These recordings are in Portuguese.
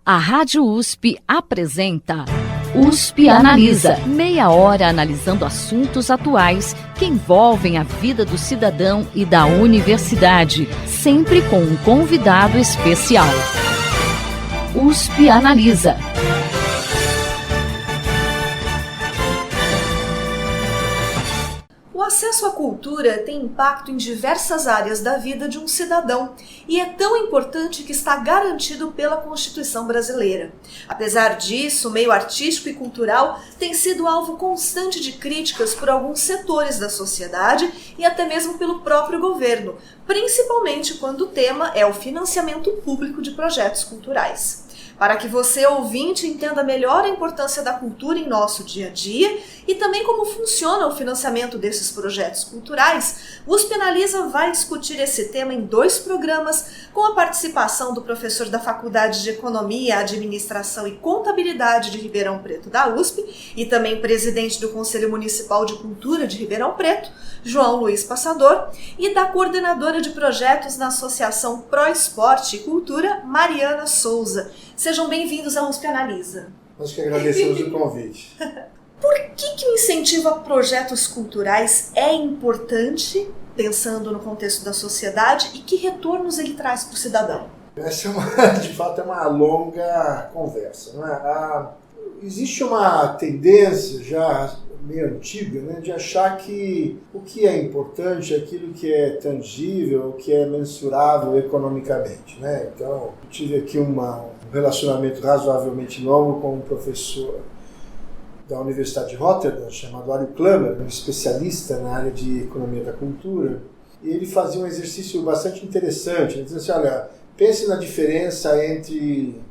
A Rádio USP apresenta USP Analisa. Meia hora analisando assuntos atuais que envolvem a vida do cidadão e da universidade, sempre com um convidado especial. USP Analisa. O acesso à cultura tem impacto em diversas áreas da vida de um cidadão e é tão importante que está garantido pela Constituição brasileira. Apesar disso, o meio artístico e cultural tem sido alvo constante de críticas por alguns setores da sociedade e até mesmo pelo próprio governo, principalmente quando o tema é o financiamento público de projetos culturais. Para que você, ouvinte, entenda melhor a importância da cultura em nosso dia a dia e também como funciona o financiamento desses projetos culturais, o USP Analisa vai discutir esse tema em 2 programas, com a participação do professor da Faculdade de Economia, Administração e Contabilidade de Ribeirão Preto da USP e também presidente do Conselho Municipal de Cultura de Ribeirão Preto, João Luiz Passador, e da coordenadora de projetos na Associação Pro Esporte e Cultura, Mariana Souza. Sejam bem-vindos à USP Analisa. Nós que agradecemos o convite. Por que o incentivo a projetos culturais é importante, pensando no contexto da sociedade, e que retornos ele traz para o cidadão? Essa de fato é uma longa conversa. Não é? Existe uma tendência já meio antiga, né, de achar que o que é importante é aquilo que é tangível, o que é mensurável economicamente. Né? Então, eu tive aqui um relacionamento razoavelmente longo com um professor da Universidade de Rotterdam, chamado Ario Klammer, um especialista na área de economia da cultura, e ele fazia um exercício bastante interessante. Ele dizia assim, olha, pense na diferença entre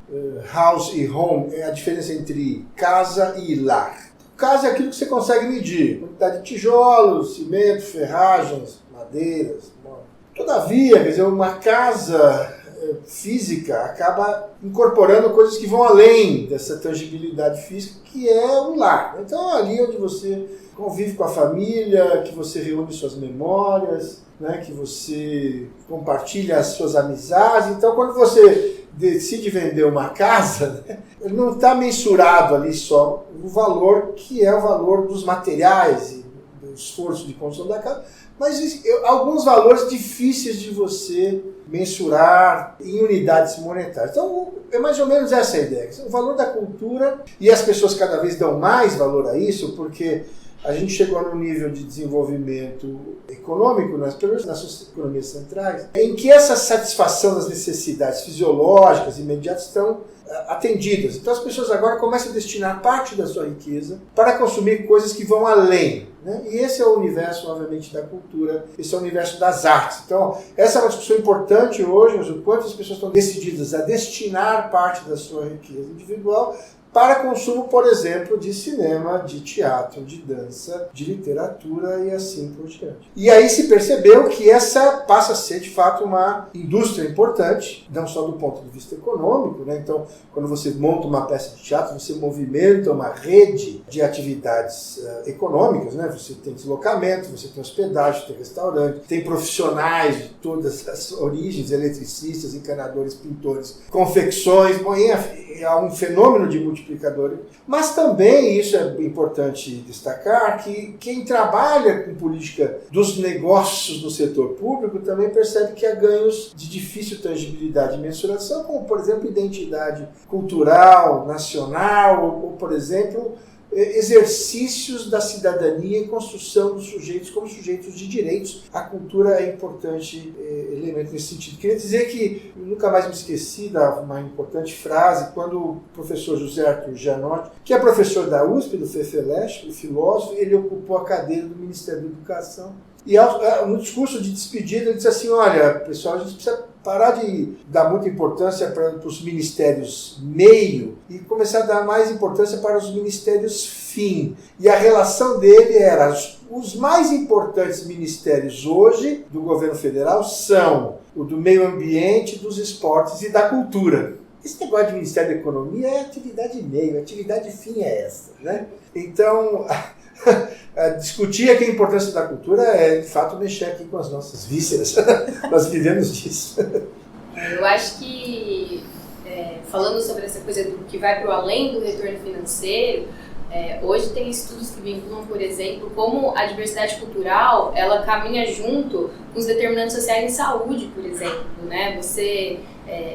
house e home, é a diferença entre casa e lar. Casa é aquilo que você consegue medir, quantidade de tijolos, cimento, ferragens, madeiras. Todavia, quer dizer, uma casa física acaba incorporando coisas que vão além dessa tangibilidade física, que é o lar. Então, ali onde você convive com a família, que você reúne suas memórias, né, que você compartilha as suas amizades. Então, quando você decide vender uma casa, né, não está mensurado ali só o valor, que é o valor dos materiais e do esforço de construção da casa, mas alguns valores difíceis de você mensurar em unidades monetárias. Então, é mais ou menos essa a ideia. O valor da cultura, e as pessoas cada vez dão mais valor a isso, porque a gente chegou num nível de desenvolvimento econômico, pelo menos nas economias centrais, em que essa satisfação das necessidades fisiológicas imediatas estão atendidas. Então as pessoas agora começam a destinar parte da sua riqueza para consumir coisas que vão além. Né? E esse é o universo, obviamente, da cultura, esse é o universo das artes. Então, essa é uma discussão importante hoje, mas o quanto as pessoas estão decididas a destinar parte da sua riqueza individual para consumo, por exemplo, de cinema, de teatro, de dança, de literatura e assim por diante. E aí se percebeu que essa passa a ser, de fato, uma indústria importante, não só do ponto de vista econômico, né? Então, quando você monta uma peça de teatro, você movimenta uma rede de atividades econômicas, né? Você tem deslocamento, você tem hospedagem, tem restaurante, tem profissionais de todas as origens, eletricistas, encanadores, pintores, confecções, é um fenômeno de multiplicador. Mas também, isso é importante destacar, que quem trabalha com política dos negócios no setor público também percebe que há ganhos de difícil tangibilidade e mensuração, como, por exemplo, identidade cultural, nacional, ou por exemplo, exercícios da cidadania e construção dos sujeitos como sujeitos de direitos. A cultura é importante elemento nesse sentido. Queria dizer que nunca mais me esqueci de uma importante frase quando o professor José Arthur Gianotti, que é professor da USP, do FEFELESH, o filósofo, ele ocupou a cadeira do Ministério da Educação. E no discurso de despedida ele disse assim, olha, pessoal, a gente precisa parar de dar muita importância para os ministérios meio e começar a dar mais importância para os ministérios fim. E a relação dele era, os mais importantes ministérios hoje do governo federal são o do meio ambiente, dos esportes e da cultura. Esse negócio de Ministério da Economia é atividade meio, a atividade fim é essa, né? Então, discutir aqui a importância da cultura é, de fato, mexer aqui com as nossas vísceras. Nós vivemos disso. Eu acho que falando sobre essa coisa do que vai para o além do retorno financeiro, hoje tem estudos que vinculam, por exemplo, como a diversidade cultural ela caminha junto com os determinantes sociais em saúde, por exemplo, né? Você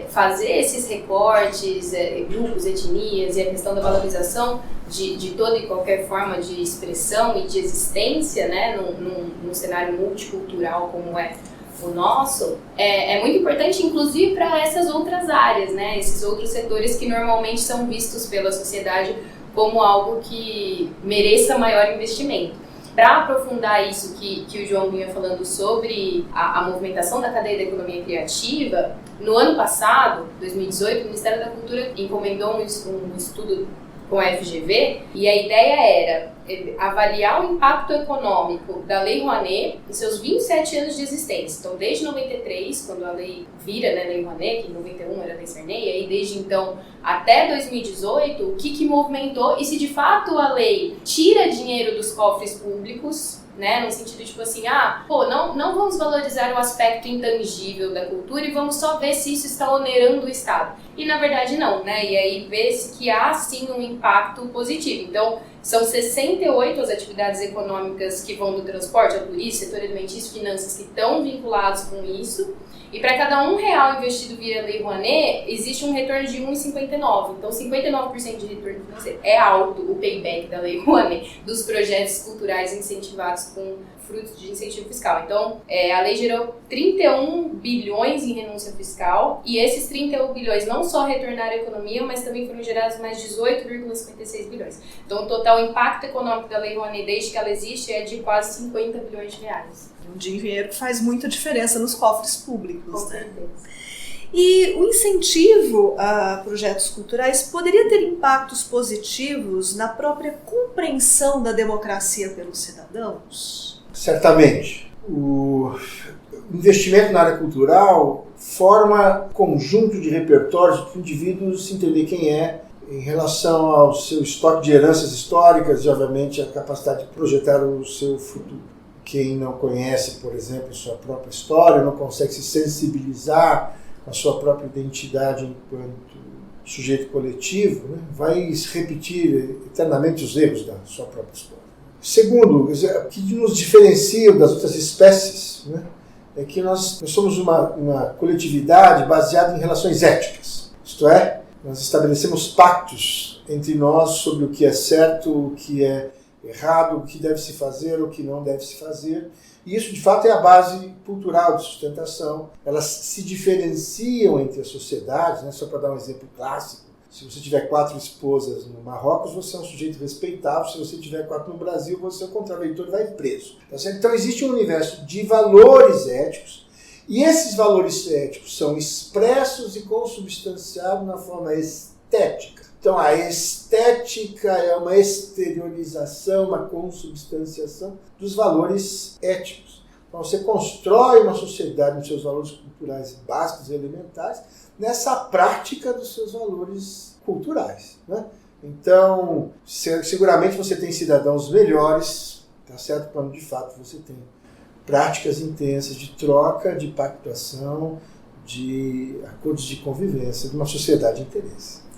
fazer esses recortes, grupos, etnias e a questão da valorização de toda e qualquer forma de expressão e de existência, né, num cenário multicultural como é o nosso, é muito importante, inclusive, para essas outras áreas, né, esses outros setores que normalmente são vistos pela sociedade como algo que mereça maior investimento. Para aprofundar isso que o João vinha falando sobre a movimentação da cadeia da economia criativa, no ano passado, 2018, o Ministério da Cultura encomendou um estudo com a FGV, e a ideia era avaliar o impacto econômico da Lei Rouanet em seus 27 anos de existência. Então, desde 93, quando a lei vira, né, Lei Rouanet, que em 91 era a Lei Sarney, e aí desde então até 2018, o que movimentou e se de fato a lei tira dinheiro dos cofres públicos, né, no sentido de tipo assim, não vamos valorizar o aspecto intangível da cultura e vamos só ver se isso está onerando o Estado. E na verdade não, né, e aí vê-se que há sim um impacto positivo. Então, são 68 as atividades econômicas que vão do transporte, ao turismo, setor alimentício, finanças, que estão vinculados com isso. E para cada R$1 investido via Lei Rouanet, existe um retorno de 1,59. Então, 59% de retorno financeiro. É alto o payback da Lei Rouanet, dos projetos culturais incentivados com frutos de incentivo fiscal. Então, a lei gerou 31 bilhões em renúncia fiscal, e esses 31 bilhões não só retornaram à economia, mas também foram gerados mais 18,56 bilhões. Então, o total impacto econômico da Lei Rouanet, desde que ela existe, é de quase 50 bilhões de reais. Um dinheiro que faz muita diferença nos cofres públicos, Com certeza. E o incentivo a projetos culturais poderia ter impactos positivos na própria compreensão da democracia pelos cidadãos? Certamente. O investimento na área cultural forma conjunto de repertórios para o indivíduo se entender quem é em relação ao seu estoque de heranças históricas e, obviamente, a capacidade de projetar o seu futuro. Quem não conhece, por exemplo, sua própria história, não consegue se sensibilizar com a sua própria identidade enquanto sujeito coletivo, né, vai repetir eternamente os erros da sua própria história. Segundo, o que nos diferencia das outras espécies, né, é que nós somos uma coletividade baseada em relações éticas. Isto é, nós estabelecemos pactos entre nós sobre o que é certo, o que é errado, o que deve se fazer, o que não deve se fazer. E isso, de fato, é a base cultural de sustentação. Elas se diferenciam entre as sociedades, né? Só para dar um exemplo clássico. Se você tiver 4 esposas no Marrocos, você é um sujeito respeitável. Se você tiver 4 no Brasil, você é um contraventor e vai preso. Tá certo? Então, existe um universo de valores éticos, e esses valores éticos são expressos e consubstanciados na forma estética. Então, a estética é uma exteriorização, uma consubstanciação dos valores éticos. Então, você constrói uma sociedade nos seus valores culturais básicos e elementares nessa prática dos seus valores culturais, né? Então, seguramente você tem cidadãos melhores, tá certo? Quando, de fato, você tem práticas intensas de troca, de pactuação, de acordos de convivência, de uma sociedade de interesse.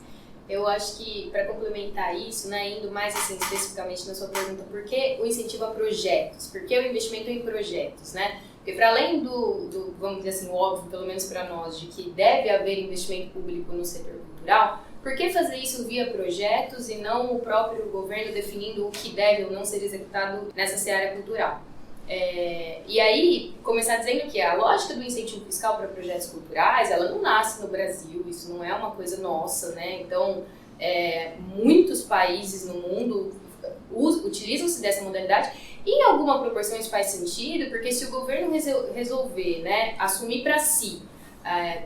Eu acho que, para complementar isso, né, indo mais assim, especificamente na sua pergunta, por que o incentivo a projetos? Por que o investimento em projetos, né? Porque para além do, vamos dizer assim, óbvio, pelo menos para nós, de que deve haver investimento público no setor cultural, por que fazer isso via projetos e não o próprio governo definindo o que deve ou não ser executado nessa seara cultural? E aí, começar dizendo que a lógica do incentivo fiscal para projetos culturais, ela não nasce no Brasil, isso não é uma coisa nossa, né? Então, muitos países no mundo utilizam-se dessa modalidade, e em alguma proporção isso faz sentido, porque se o governo resolver, né, assumir para si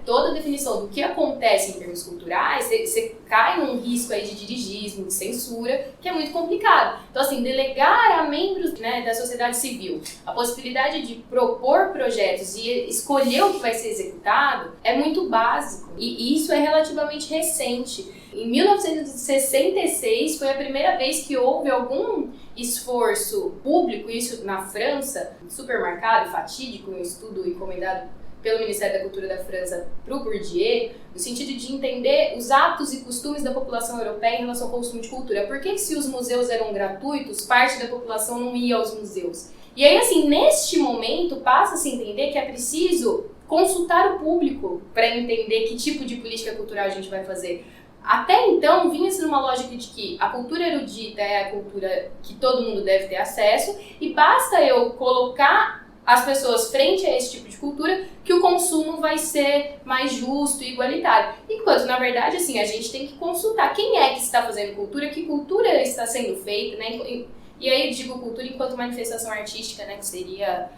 toda a definição do que acontece em termos culturais, você cai num risco aí de dirigismo, de censura, que é muito complicado. Então, assim, delegar a membros, né, da sociedade civil a possibilidade de propor projetos e escolher o que vai ser executado é muito básico. E isso é relativamente recente. Em 1966 foi a primeira vez que houve algum esforço público, isso na França, super marcado, fatídico, um estudo encomendado pelo Ministério da Cultura da França para o Bourdieu, no sentido de entender os hábitos e costumes da população europeia em relação ao consumo de cultura. Por que se os museus eram gratuitos, parte da população não ia aos museus? E aí, assim, neste momento, passa a se entender que é preciso consultar o público para entender que tipo de política cultural a gente vai fazer. Até então, vinha-se numa lógica de que a cultura erudita é a cultura que todo mundo deve ter acesso e basta eu colocar as pessoas frente a esse tipo de cultura que o consumo vai ser mais justo e igualitário. Enquanto, na verdade, assim, a gente tem que consultar quem é que está fazendo cultura, que cultura está sendo feita, né? E aí eu digo cultura enquanto manifestação artística, né? Que seria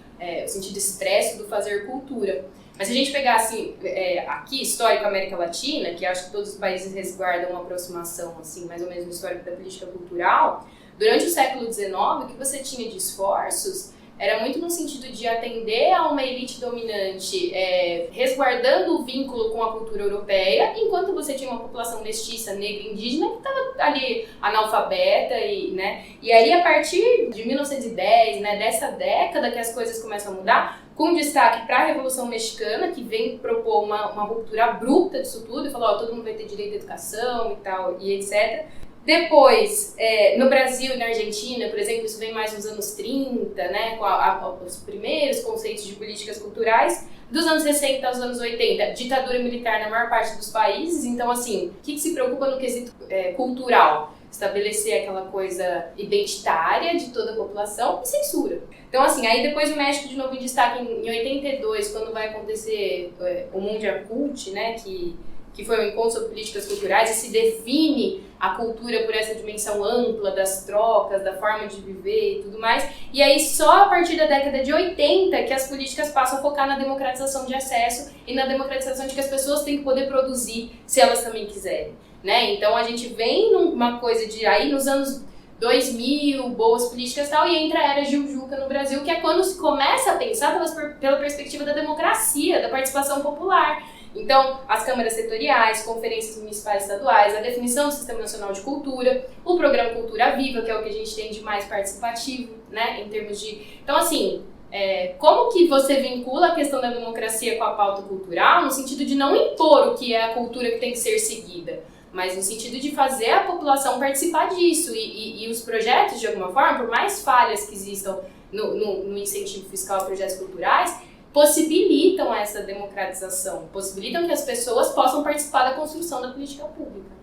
o sentido expresso do fazer cultura. Mas se a gente pegar, assim, aqui, histórico América Latina, que acho que todos os países resguardam uma aproximação, assim, mais ou menos no histórico da política cultural, durante o século XIX, o que você tinha de esforços era muito no sentido de atender a uma elite dominante, resguardando o vínculo com a cultura europeia, enquanto você tinha uma população mestiça, negra e indígena que estava ali analfabeta, né? E aí, a partir de 1910, né, dessa década que as coisas começam a mudar, com destaque para a Revolução Mexicana, que vem propor uma ruptura abrupta disso tudo, e falou, todo mundo vai ter direito à educação e tal, e etc. Depois, no Brasil e na Argentina, por exemplo, isso vem mais nos anos 30, né, com os primeiros conceitos de políticas culturais. Dos anos 60 aos anos 80, ditadura militar na maior parte dos países. Então, assim, o que se preocupa no quesito cultural? Estabelecer aquela coisa identitária de toda a população e censura. Então, assim, aí depois o México de novo em destaque em 82, quando vai acontecer o Mundial Cult, né, que foi um encontro sobre políticas culturais, e se define a cultura por essa dimensão ampla das trocas, da forma de viver e tudo mais. E aí só a partir da década de 80 que as políticas passam a focar na democratização de acesso e na democratização de que as pessoas têm que poder produzir se elas também quiserem, né? Então a gente vem numa coisa de aí nos anos 2000, boas políticas e tal, e entra a era Gil Juca no Brasil, que é quando se começa a pensar pela perspectiva da democracia, da participação popular. Então, as câmaras setoriais, conferências municipais e estaduais, a definição do Sistema Nacional de Cultura, o programa Cultura Viva, que é o que a gente tem de mais participativo, né, em termos de... Então, assim, como que você vincula a questão da democracia com a pauta cultural, no sentido de não impor o que é a cultura que tem que ser seguida, mas no sentido de fazer a população participar disso e os projetos, de alguma forma, por mais falhas que existam no incentivo fiscal a projetos culturais, possibilitam essa democratização, possibilitam que as pessoas possam participar da construção da política pública.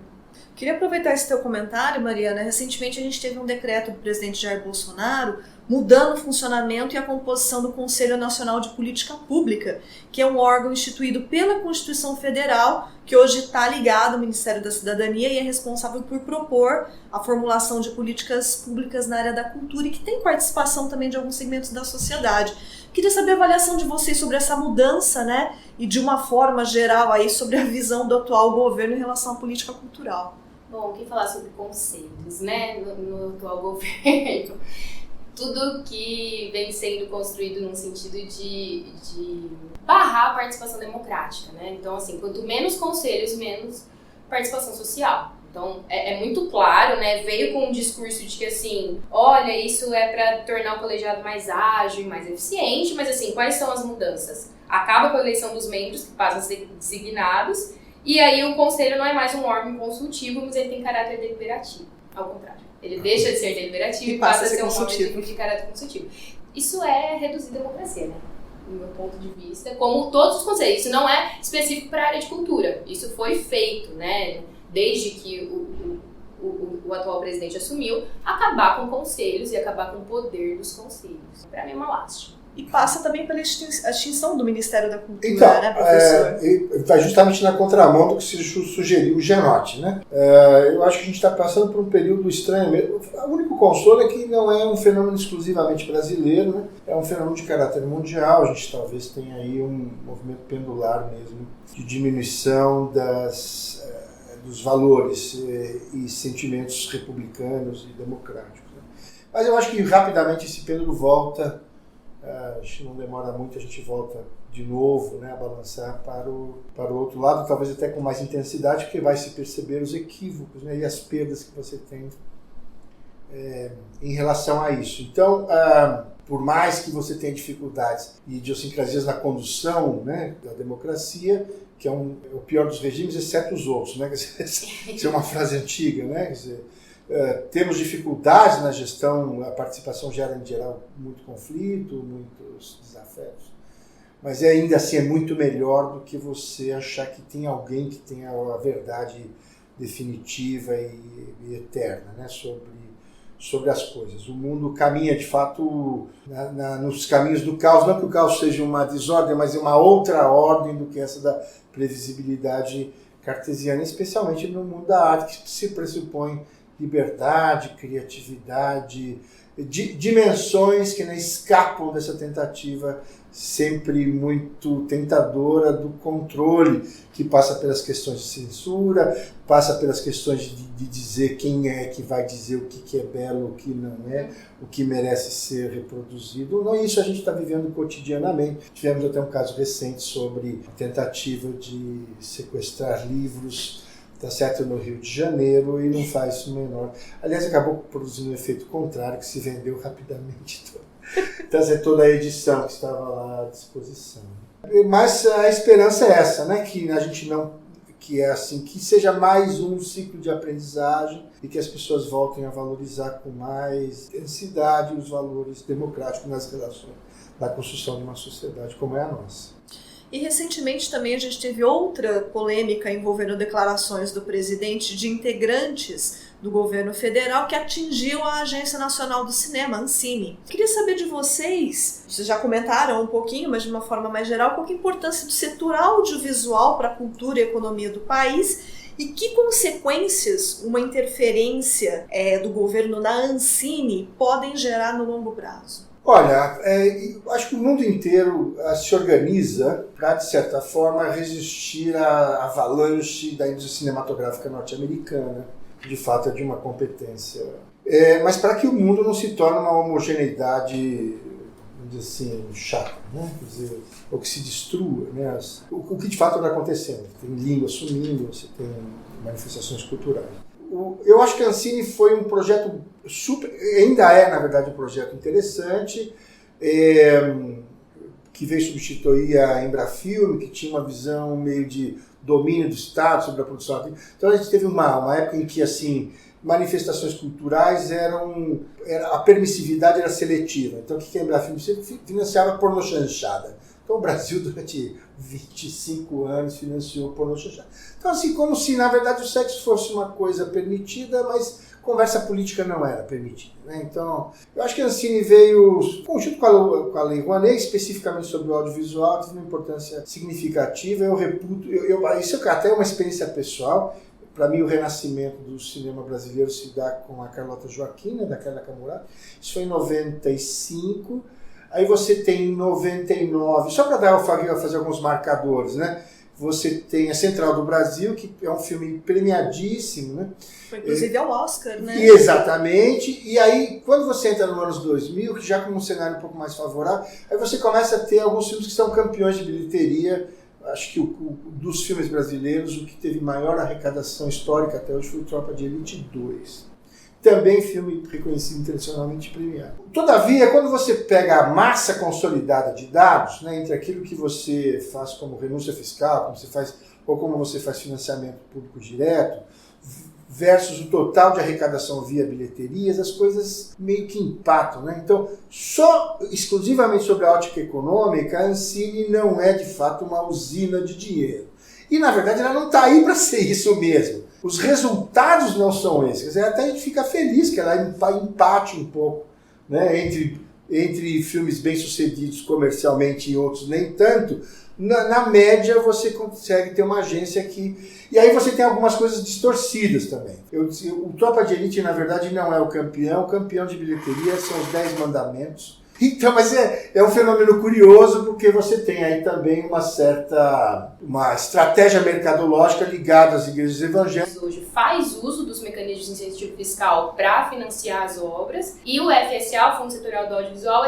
Queria aproveitar esse teu comentário, Mariana. Recentemente a gente teve um decreto do presidente Jair Bolsonaro mudando o funcionamento e a composição do Conselho Nacional de Política Pública, que é um órgão instituído pela Constituição Federal, que hoje está ligado ao Ministério da Cidadania e é responsável por propor a formulação de políticas públicas na área da cultura e que tem participação também de alguns segmentos da sociedade. Queria saber a avaliação de vocês sobre essa mudança, né? E de uma forma geral aí sobre a visão do atual governo em relação à política cultural. Bom, o que falar sobre conselhos, né? No atual governo. Tudo que vem sendo construído num sentido de barrar a participação democrática, né? Então, assim, quanto menos conselhos, menos participação social. Então, é muito claro, né? Veio com um discurso de que, assim, olha, isso é para tornar o colegiado mais ágil e mais eficiente, mas, assim, quais são as mudanças? Acaba com a eleição dos membros, que passam a ser designados, e aí o conselho não é mais um órgão consultivo, mas ele tem caráter deliberativo, ao contrário. Ele deixa de ser deliberativo e passa a ser um órgão de caráter consultivo. Isso é reduzir a democracia, né? Do meu ponto de vista, como todos os conselhos. Isso não é específico para a área de cultura. Isso foi feito, né? Desde que o atual presidente assumiu, acabar com conselhos e acabar com o poder dos conselhos. Para mim é uma lástima. E passa também pela extinção do Ministério da Cultura, então, né, professor? Está justamente na contramão do que se sugeriu o Genotti, né? Eu acho que a gente está passando por um período estranho mesmo. O único consolo é que não é um fenômeno exclusivamente brasileiro, né? É um fenômeno de caráter mundial. A gente talvez tenha aí um movimento pendular mesmo de diminuição dos valores e sentimentos republicanos e democráticos, né? Mas eu acho que rapidamente esse pêndulo volta. A gente não demora muito, a gente volta de novo, né, a balançar para o outro lado, talvez até com mais intensidade, porque vai se perceber os equívocos, né, e as perdas que você tem em relação a isso. Então, por mais que você tenha dificuldades e idiosincrasias na condução, né, da democracia, que é o pior dos regimes, exceto os outros, né? Isso é uma frase antiga, né? Quer dizer, temos dificuldades na gestão, a participação gera, em geral, muito conflito, muitos desafetos, mas ainda assim é muito melhor do que você achar que tem alguém que tenha a verdade definitiva e eterna, né? sobre as coisas. O mundo caminha, de fato, nos caminhos do caos, não que o caos seja uma desordem, mas é uma outra ordem do que essa da previsibilidade cartesiana, especialmente no mundo da arte, que se pressupõe liberdade, criatividade, dimensões que não escapam dessa tentativa sempre muito tentadora do controle, que passa pelas questões de censura, passa pelas questões de dizer quem é que vai dizer o que é belo, o que não é, o que merece ser reproduzido. Não, isso a gente está vivendo cotidianamente. Tivemos até um caso recente sobre a tentativa de sequestrar livros, tá certo, no Rio de Janeiro, e não faz isso menor. Aliás, acabou produzindo um efeito contrário, que se vendeu rapidamente toda a edição que estava lá à disposição. Mas a esperança é essa, né? Que a gente não, que é assim, que seja mais um ciclo de aprendizagem e que as pessoas voltem a valorizar com mais intensidade os valores democráticos nas relações, na construção de uma sociedade como é a nossa. E recentemente também a gente teve outra polêmica envolvendo declarações do presidente de integrantes do governo federal que atingiu a Agência Nacional do Cinema, Ancine. Queria saber de vocês já comentaram um pouquinho, mas de uma forma mais geral, qual que é a importância do setor audiovisual para a cultura e economia do país e que consequências uma interferência do governo na Ancine podem gerar no longo prazo? Olha, acho que o mundo inteiro se organiza para, de certa forma, resistir à avalanche da indústria cinematográfica norte-americana, que de fato é de uma competência. Mas para que o mundo não se torne uma homogeneidade, vamos dizer assim, chata, né? Quer dizer, ou que se destrua, né? O que de fato está acontecendo. Tem língua sumindo, você tem manifestações culturais. Eu acho que a Ancine foi um projeto ainda é, na verdade, um projeto interessante, que veio substituir a Embrafilme, que tinha uma visão meio de domínio do Estado sobre a produção artística. Então a gente teve uma época em que, assim, manifestações culturais a permissividade era seletiva. Então o que a Embrafilme financiava? Pornochanchada. Então o Brasil, durante 25 anos, financiou pornochanchada. Então, assim, como se, na verdade, o sexo fosse uma coisa permitida, mas conversa política não era permitida, né? Então, eu acho que a Ancine veio, junto com a Lei Rouanet, especificamente sobre o audiovisual, teve uma importância significativa. Eu reputo, isso até é uma experiência pessoal. Para mim, o renascimento do cinema brasileiro se dá com a Carlota Joaquim, né, da Carla Camurati. Isso foi em 95. Aí você tem em 99, só para fazer alguns marcadores, né? Você tem a Central do Brasil, que é um filme premiadíssimo, né? Foi inclusive ao Oscar, né? Exatamente. E aí, quando você entra nos anos 2000, que já com um cenário um pouco mais favorável, aí você começa a ter alguns filmes que são campeões de bilheteria. Acho que dos filmes brasileiros, o que teve maior arrecadação histórica até hoje foi o Tropa de Elite 2. Também filme reconhecido internacionalmente premiado. Todavia, quando você pega a massa consolidada de dados, né, entre aquilo que você faz como renúncia fiscal, como você faz financiamento público direto, versus o total de arrecadação via bilheterias, as coisas meio que empatam, né? Então, exclusivamente sobre a ótica econômica, a Ancine não é de fato uma usina de dinheiro. E, na verdade, ela não está aí para ser isso mesmo. Os resultados não são esses. Quer dizer, até a gente fica feliz que ela empate um pouco, né, entre filmes bem-sucedidos comercialmente e outros nem tanto. Na média, você consegue ter uma agência que... E aí você tem algumas coisas distorcidas também. O Tropa de Elite, na verdade, não é o campeão de bilheteria são os 10 mandamentos. Então, mas é um fenômeno curioso, porque você tem aí também uma estratégia mercadológica ligada às igrejas evangélicas. Hoje faz uso dos mecanismos de incentivo fiscal para financiar as obras, e o FSA, o Fundo Setorial do Audiovisual,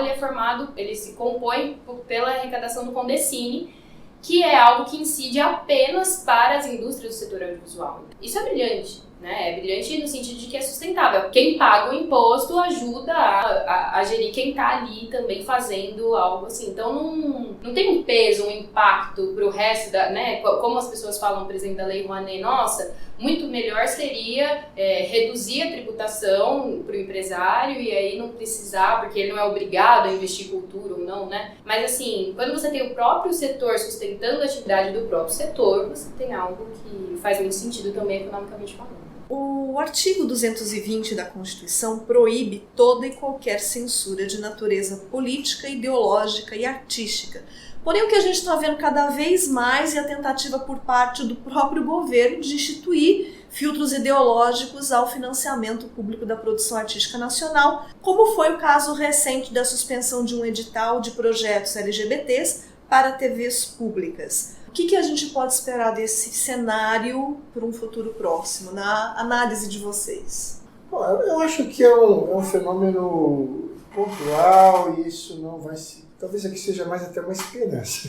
ele se compõe pela arrecadação do Condecine, que é algo que incide apenas para as indústrias do setor audiovisual. Isso é brilhante, né? É brilhante no sentido de que é sustentável. Quem paga o imposto ajuda a gerir quem está ali também fazendo algo assim. Então não tem um peso, um impacto para o resto da, né? Como as pessoas falam, por exemplo, da Lei Rouanet, nossa, muito melhor seria reduzir a tributação para o empresário e aí não precisar, porque ele não é obrigado a investir em cultura ou não, né? Mas assim, quando você tem o próprio setor sustentando a atividade do próprio setor, você tem algo que faz muito sentido também economicamente falando. O artigo 220 da Constituição proíbe toda e qualquer censura de natureza política, ideológica e artística. Porém, o que a gente está vendo cada vez mais é a tentativa por parte do próprio governo de instituir filtros ideológicos ao financiamento público da produção artística nacional, como foi o caso recente da suspensão de um edital de projetos LGBTs para TVs públicas. O que a gente pode esperar desse cenário para um futuro próximo, na análise de vocês? Bom, eu acho que é um fenômeno pontual e isso não vai se... Talvez aqui seja mais até uma esperança.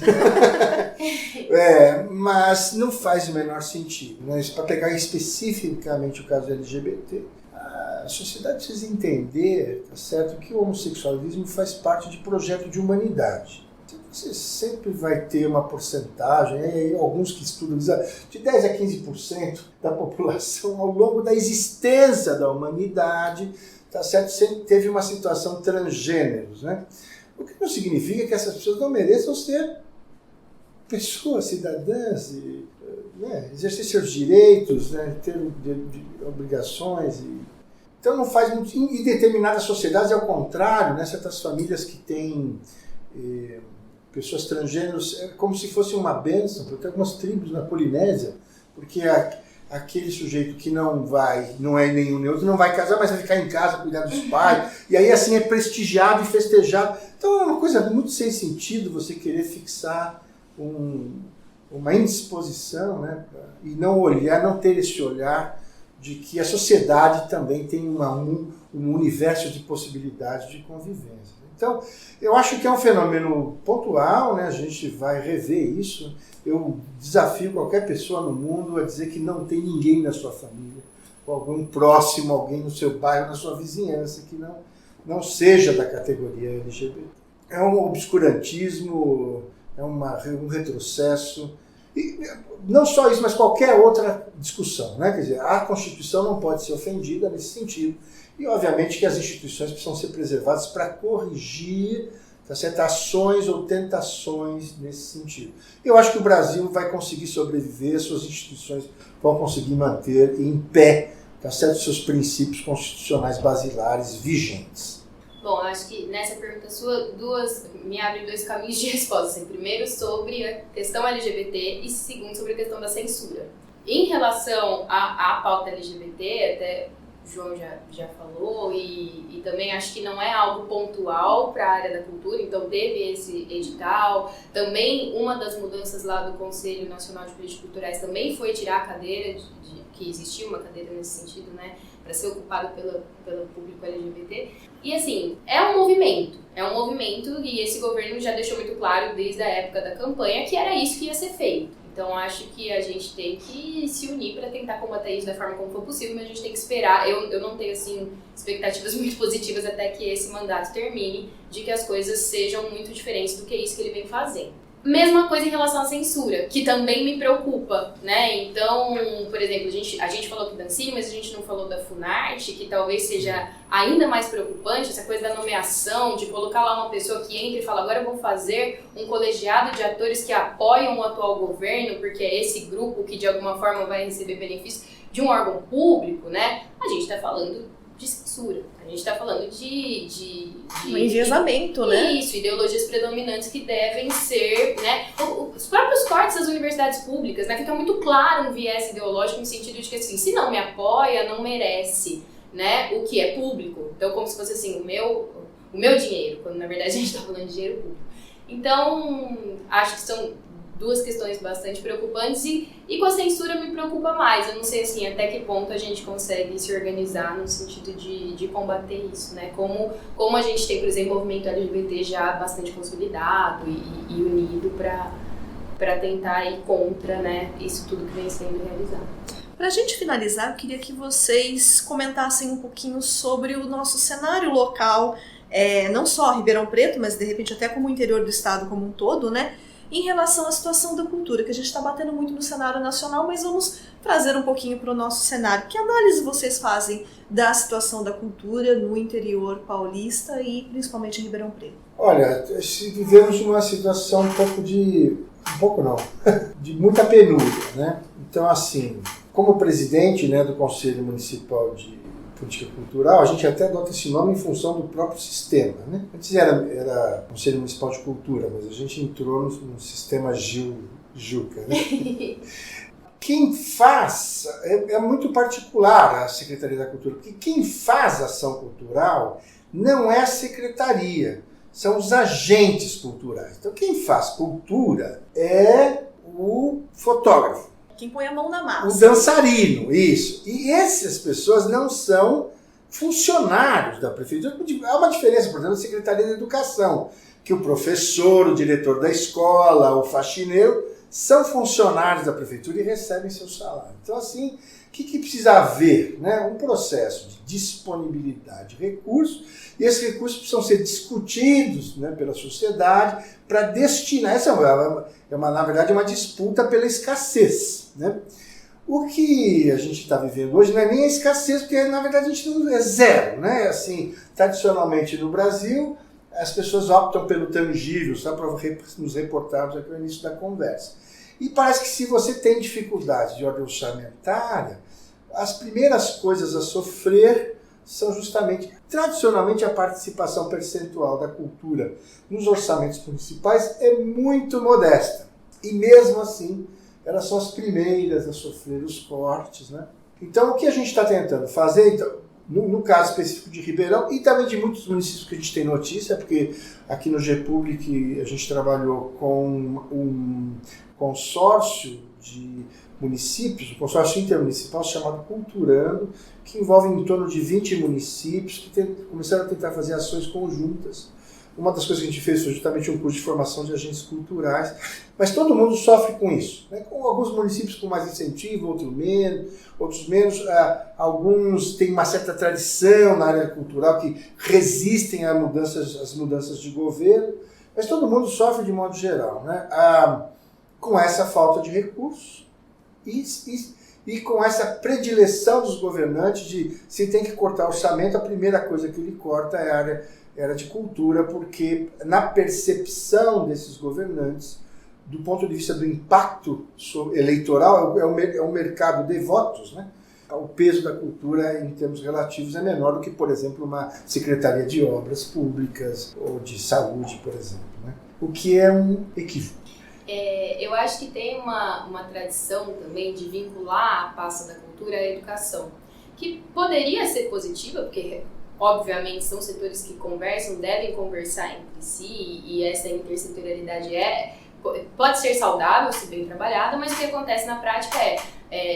Mas não faz o menor sentido. Né? Para pegar especificamente o caso do LGBT, a sociedade precisa entender, tá certo, que o homossexualismo faz parte de projeto de humanidade. Você sempre vai ter uma porcentagem, alguns que estudam, de 10% a 15% da população ao longo da existência da humanidade, tá certo, sempre teve uma situação transgêneros, né? O que não significa que essas pessoas não mereçam ser pessoas, cidadãs, exercer seus direitos, né, ter obrigações. Então não faz muito... Em determinadas sociedades é o contrário, né, certas famílias que têm... pessoas transgêneros, é como se fosse uma bênção, porque tem algumas tribos na Polinésia, porque aquele sujeito que não é nenhum nem outro, não vai casar, mas vai ficar em casa, cuidar dos pais, e aí assim é prestigiado e festejado. Então é uma coisa muito sem sentido você querer fixar uma indisposição, né, e não ter esse olhar de que a sociedade também tem um universo de possibilidades de convivência. Então, eu acho que é um fenômeno pontual, né? A gente vai rever isso. Eu desafio qualquer pessoa no mundo a dizer que não tem ninguém na sua família, ou algum próximo, alguém no seu bairro, na sua vizinhança, que não seja da categoria LGBT. É um obscurantismo, é um retrocesso. E não só isso, mas qualquer outra discussão, né? Quer dizer, a Constituição não pode ser ofendida nesse sentido. E, obviamente, que as instituições precisam ser preservadas para corrigir, tá certo, ações ou tentações nesse sentido. Eu acho que o Brasil vai conseguir sobreviver, suas instituições vão conseguir manter em pé, tá certo, seus princípios constitucionais basilares vigentes. Bom, acho que nessa pergunta sua, me abrem dois caminhos de resposta. Assim, primeiro, sobre a questão LGBT e segundo, sobre a questão da censura. Em relação à pauta LGBT, até o João já falou, e também acho que não é algo pontual para a área da cultura, então teve esse edital. Também uma das mudanças lá do Conselho Nacional de Políticas Culturais também foi tirar a cadeira, que existia uma cadeira nesse sentido, né, para ser ocupado pelo público LGBT. E assim, é um movimento e esse governo já deixou muito claro desde a época da campanha que era isso que ia ser feito. Então acho que a gente tem que se unir para tentar combater isso da forma como for possível, mas a gente tem que esperar. Eu não tenho assim expectativas muito positivas até que esse mandato termine, de que as coisas sejam muito diferentes do que isso que ele vem fazendo. Mesma coisa em relação à censura, que também me preocupa, né? Então, por exemplo, a gente falou aqui da Ancine, mas a gente não falou da Funarte, que talvez seja ainda mais preocupante, essa coisa da nomeação, de colocar lá uma pessoa que entra e fala, agora eu vou fazer um colegiado de atores que apoiam o atual governo, porque é esse grupo que de alguma forma vai receber benefícios de um órgão público, né? A gente está falando de censura. A gente está falando de um enviesamento, né? Isso, ideologias predominantes que devem ser, né? Os próprios cortes das universidades públicas, né? Fica muito claro um viés ideológico no sentido de que, assim, se não me apoia, não merece, né? O que é público. Então, como se fosse, assim, o meu dinheiro, quando na verdade a gente está falando de dinheiro público. Então, acho que são duas questões bastante preocupantes e com a censura me preocupa mais. Eu não sei assim, até que ponto a gente consegue se organizar no sentido de combater isso, né? Como a gente tem, por exemplo, o movimento LGBT já bastante consolidado e unido para tentar ir contra, né, isso tudo que vem sendo realizado. Para a gente finalizar, eu queria que vocês comentassem um pouquinho sobre o nosso cenário local, não só Ribeirão Preto, mas de repente até como o interior do estado como um todo, né? Em relação à situação da cultura, que a gente está batendo muito no cenário nacional, mas vamos trazer um pouquinho para o nosso cenário. Que análise vocês fazem da situação da cultura no interior paulista e principalmente em Ribeirão Preto? Olha, vivemos uma situação de muita penúria, né? Então, assim, como presidente, né, do Conselho Municipal de Política Cultural, a gente até adota esse nome em função do próprio sistema, né? Antes era Conselho Municipal de Cultura, mas a gente entrou no sistema Juca, né? Quem faz, é muito particular a Secretaria da Cultura, porque quem faz ação cultural não é a secretaria, são os agentes culturais. Então quem faz cultura é o fotógrafo, quem põe a mão na massa. o dançarino, isso. E essas pessoas não são funcionários da prefeitura. Há uma diferença, por exemplo, da Secretaria da Educação, que o professor, o diretor da escola, o faxineiro, são funcionários da prefeitura e recebem seu salário. Então, assim, o que precisa haver? Né? Um processo de disponibilidade de recursos, e esses recursos precisam ser discutidos, né, pela sociedade para destinar. Essa na verdade, uma disputa pela escassez. Né? O que a gente está vivendo hoje não é nem a escassez, porque, na verdade, a gente não é zero. Né? Assim, tradicionalmente, no Brasil, as pessoas optam pelo tangível, só para nos reportarmos aqui no início da conversa. E parece que se você tem dificuldade de ordem orçamentária, as primeiras coisas a sofrer são justamente, tradicionalmente, a participação percentual da cultura nos orçamentos municipais é muito modesta. E mesmo assim, elas são as primeiras a sofrer os cortes. Né? Então, o que a gente está tentando fazer, então, no caso específico de Ribeirão e também de muitos municípios que a gente tem notícia, porque aqui no G-Public a gente trabalhou com um consórcio de municípios, um consórcio intermunicipal chamado Culturando, que envolve em torno de 20 municípios que começaram a tentar fazer ações conjuntas. Uma das coisas que a gente fez foi justamente um curso de formação de agentes culturais, mas todo mundo sofre com isso, né? Com alguns municípios com mais incentivo, outros menos. Alguns têm uma certa tradição na área cultural que resistem às mudanças de governo, mas todo mundo sofre de modo geral, né? Com essa falta de recursos e com essa predileção dos governantes de se tem que cortar orçamento, a primeira coisa que ele corta é a área de cultura, porque na percepção desses governantes, do ponto de vista do impacto eleitoral, é um mercado de votos, né? O peso da cultura em termos relativos é menor do que, por exemplo, uma Secretaria de Obras Públicas ou de Saúde, por exemplo, né? O que é um equívoco. Eu acho que tem uma tradição também de vincular a pasta da cultura à educação, que poderia ser positiva, porque obviamente são setores que conversam, devem conversar entre si, e essa intersetorialidade pode ser saudável se bem trabalhada, mas o que acontece na prática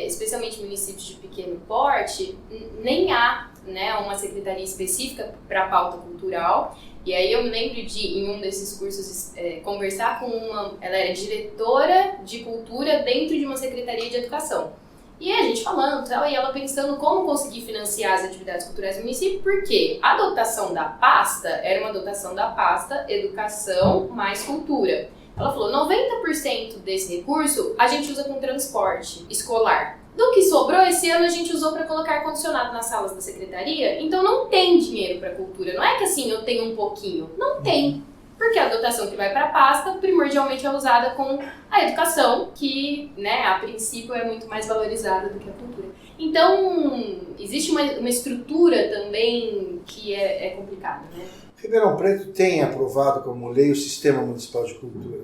especialmente em municípios de pequeno porte, nem há, né, uma secretaria específica para a pauta cultural. E aí eu me lembro de, em um desses cursos, conversar com ela era diretora de cultura dentro de uma secretaria de educação. E a gente falando, e ela pensando como conseguir financiar as atividades culturais do município, porque a dotação da pasta era uma dotação da pasta educação mais cultura. Ela falou, 90% desse recurso a gente usa com transporte escolar. Do que sobrou, esse ano a gente usou para colocar ar-condicionado nas salas da secretaria, então não tem dinheiro para cultura. Não é que assim, eu tenho um pouquinho. Não tem. Porque a dotação que vai para a pasta, primordialmente é usada com a educação, que, né, a princípio é muito mais valorizada do que a cultura. Então, existe uma estrutura também que é complicada, né? Ribeirão Preto tem aprovado como lei o Sistema Municipal de Cultura.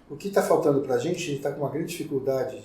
O que está faltando para a gente está com uma grande dificuldade,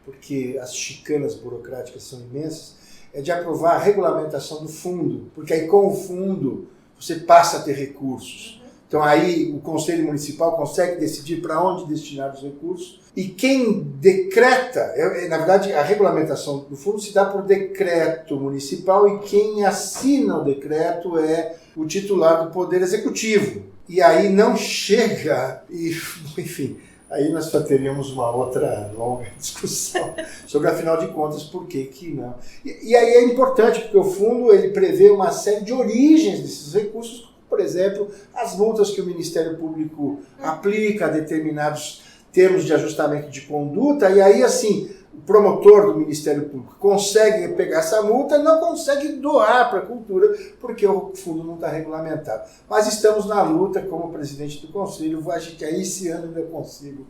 porque as chicanas burocráticas são imensas, é de aprovar a regulamentação do fundo, porque aí com o fundo você passa a ter recursos. Então aí o Conselho Municipal consegue decidir para onde destinar os recursos, e quem decreta, na verdade a regulamentação do fundo se dá por decreto municipal, e quem assina o decreto é o titular do Poder Executivo. E aí não chega, enfim, aí nós só teríamos uma outra longa discussão sobre, afinal de contas, por que não. E aí é importante, porque o fundo ele prevê uma série de origens desses recursos, por exemplo, as multas que o Ministério Público aplica a determinados termos de ajustamento de conduta, e aí, assim, o promotor do Ministério Público consegue pegar essa multa e não consegue doar para a cultura, porque o fundo não está regulamentado. Mas estamos na luta como presidente do Conselho, acho que aí esse ano eu consigo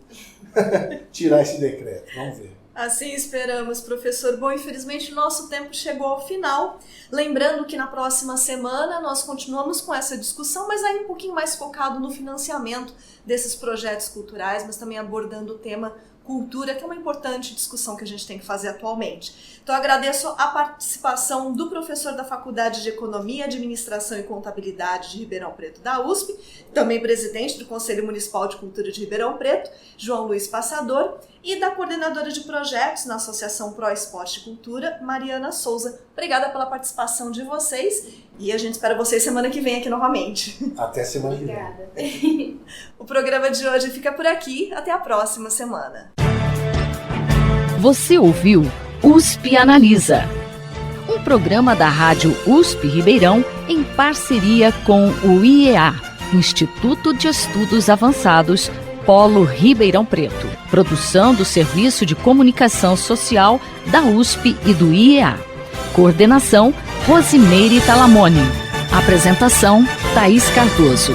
tirar esse decreto, vamos ver. Assim esperamos, professor. Bom, infelizmente o nosso tempo chegou ao final. Lembrando que na próxima semana nós continuamos com essa discussão, mas aí um pouquinho mais focado no financiamento desses projetos culturais, mas também abordando o tema cultura, que é uma importante discussão que a gente tem que fazer atualmente. Então, agradeço a participação do professor da Faculdade de Economia, Administração e Contabilidade de Ribeirão Preto da USP, também presidente do Conselho Municipal de Cultura de Ribeirão Preto, João Luiz Passador, e da coordenadora de projetos na Associação Pro Esporte e Cultura, Mariana Souza. Obrigada pela participação de vocês e a gente espera vocês semana que vem aqui novamente. Até semana que vem. Obrigada. O programa de hoje fica por aqui. Até a próxima semana. Você ouviu USP Analisa, um programa da Rádio USP Ribeirão em parceria com o IEA, Instituto de Estudos Avançados, Polo Ribeirão Preto. Produção do Serviço de Comunicação Social da USP e do IEA. Coordenação, Rosimeire Talamone. Apresentação, Thaís Cardoso.